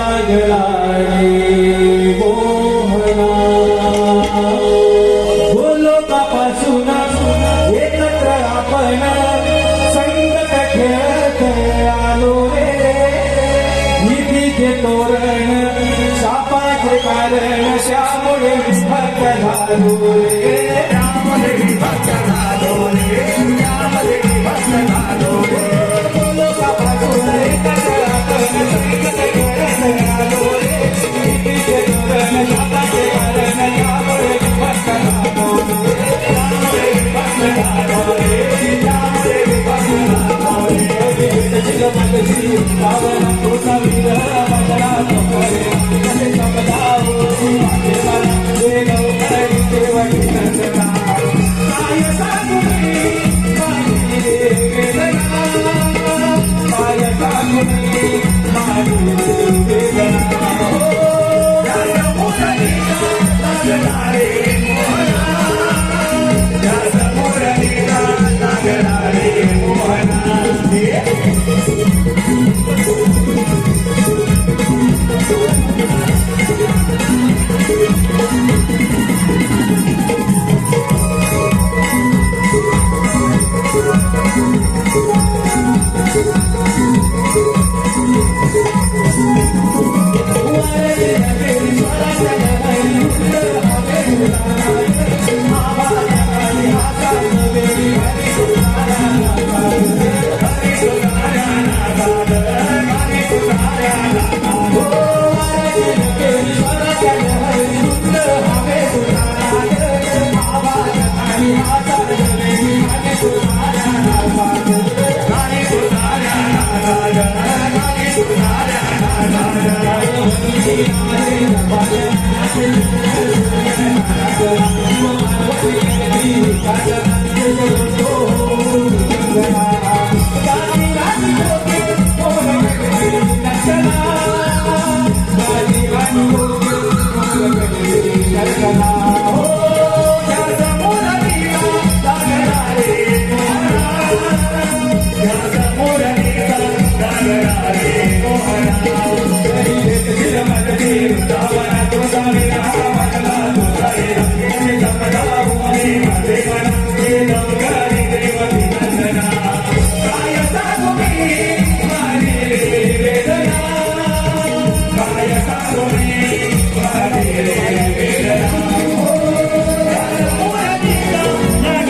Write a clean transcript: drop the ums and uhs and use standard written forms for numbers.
लागला रे मोहना लोकापासून एकत्र आपण संगत खेळत आलो रे भीतीचे तोरण शापाचे कारण श्यामुळे भक्त झालो रे त्यामध्ये भक्त झालो रे त्यामध्ये भक्त झालो रे लोकापासून एकत्र आपण संगत खेळत आलो रे भीतीचे तोरण शापाचे कारण श्यामुळे भक्त झालो